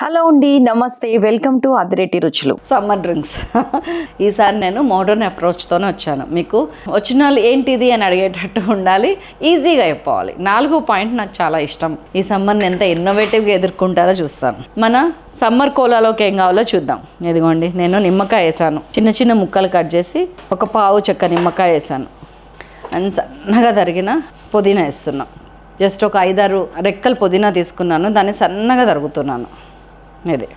Hello అండి, నమస్తే. Welcome to అదిరేటి రుచులు. Summer drinks. ఈసారి నేను మోడర్న్ అప్రోచ్తోనే వచ్చాను. మీకు వచ్చిన వాళ్ళు ఏంటిది అని అడిగేటట్టు ఉండాలి, ఈజీగా అయిపోవాలి. 4వ పాయింట్ నాకు చాలా ఇష్టం. ఈ సమ్మర్ని ఎంత ఇన్నోవేటివ్గా ఎదుర్కొంటారో చూస్తాను. మన సమ్మర్ కోలాలోకి ఏం కావాలో చూద్దాం. ఇదిగోండి, నేను నిమ్మకాయ వేసాను. చిన్న చిన్న ముక్కలు కట్ చేసి ఒక పావు చెక్క నిమ్మకాయ వేసాను. అండ్ సన్నగా తరిగిన పుదీనా వేస్తున్నాను. జస్ట్ ఒక 5-6 రెక్కలు పుదీనా తీసుకున్నాను, దాన్ని సన్నగా తరుగుతున్నాను. ఇది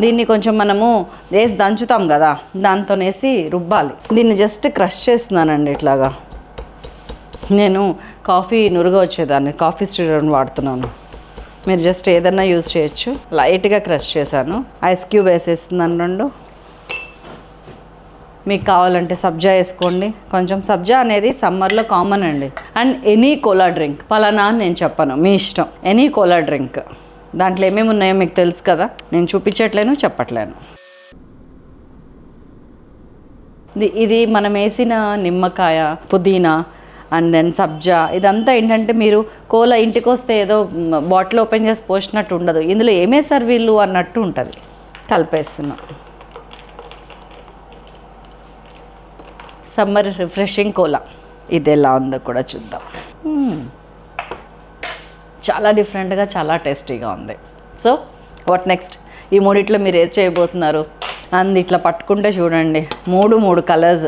దీన్ని కొంచెం మనము వేసి దంచుతాం కదా, దాంతో వేసి రుబ్బాలి. దీన్ని జస్ట్ క్రష్ చేస్తున్నానండి ఇట్లాగా. నేను కాఫీ నురుగా వచ్చేదాన్ని కాఫీ స్టిరర్ వాడుతున్నాను. మీరు జస్ట్ ఏదన్నా యూజ్ చేయొచ్చు. లైట్గా క్రష్ చేశాను. ఐస్ క్యూబ్ వేసేస్తున్నాను 2. మీకు కావాలంటే సబ్జా వేసుకోండి. కొంచెం సబ్జా అనేది సమ్మర్లో కామన్ అండి. అండ్ ఎనీ కోలా డ్రింక్, పలానా అని నేను చెప్పను, మీ ఇష్టం. ఎనీ కోలా డ్రింక్ దాంట్లో ఏమేమి ఉన్నాయో మీకు తెలుసు కదా, నేను చూపించట్లేను, చెప్పట్లేను. ఇది మనం వేసిన నిమ్మకాయ, పుదీనా అండ్ దెన్ సబ్జా, ఇదంతా ఏంటంటే మీరు కోలా ఇంటికి వస్తే ఏదో బాటిల్ ఓపెన్ చేసి పోసినట్టు ఉండదు. ఇందులో ఏమేసారు వీళ్ళు అన్నట్టు ఉంటుంది. కలిపేస్తున్నాం. Summer refreshing cola. ఇది ఎలా ఉందో కూడా చూద్దాం. చాలా డిఫరెంట్గా, చాలా టేస్టీగా ఉంది. So what next? ఈ మూడిట్లో మీరు ఏది చేయబోతున్నారు? అండ్ ఇట్లా పట్టుకుంటే చూడండి, 3 కలర్స్,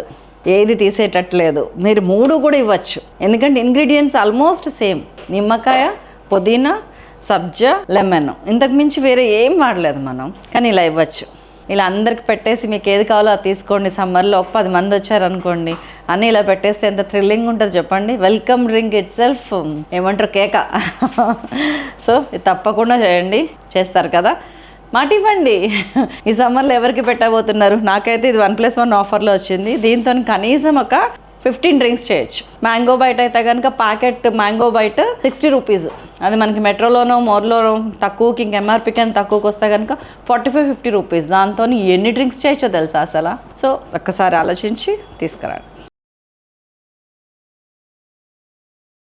ఏది తీసేటట్లేదు. మీరు 3 కూడా ఇవ్వచ్చు, ఎందుకంటే ఇంగ్రీడియంట్స్ ఆల్మోస్ట్ సేమ్. నిమ్మకాయ, పుదీనా, సబ్జా, లెమన్. ఇంతకు మించి వేరే ఏం వాడలేదు మనం, కానీ ఇలా ఇవ్వచ్చు. ఇలా అందరికి పెట్టేసి మీకు ఏది కావాలో అది తీసుకోండి. సమ్మర్లో ఒక 10 మంది వచ్చారనుకోండి, అన్నీ ఇలా పెట్టేస్తే ఎంత థ్రిల్లింగ్ ఉంటుంది చెప్పండి. వెల్కమ్ డ్రింక్ ఇట్ సెల్ఫ్ ఏమంటారు, కేక. సో ఇది తప్పకుండా చేయండి. చేస్తారు కదా, మాట ఇవ్వండి. ఈ సమ్మర్లో ఎవరికి పెట్టబోతున్నారు? నాకైతే ఇది 1+1 ఆఫర్లో వచ్చింది. దీంతో కనీసం ఒక 15 డ్రింక్స్ చేయొచ్చు. మ్యాంగో బైట్ అయితే కనుక ప్యాకెట్ మ్యాంగో బైట్ 60 రూపీస్. అది మనకి మెట్రోలోనో మోర్లోనో తక్కువకి, ఇంక ఎంఆర్పీ కన్నా తక్కువకి వస్తే కనుక 45-50 రూపీస్. దాంతో ఎన్ని డ్రింక్స్ చేయొచ్చో తెలుసా అసలు. సో ఒక్కసారి ఆలోచించి తీసుకురండి.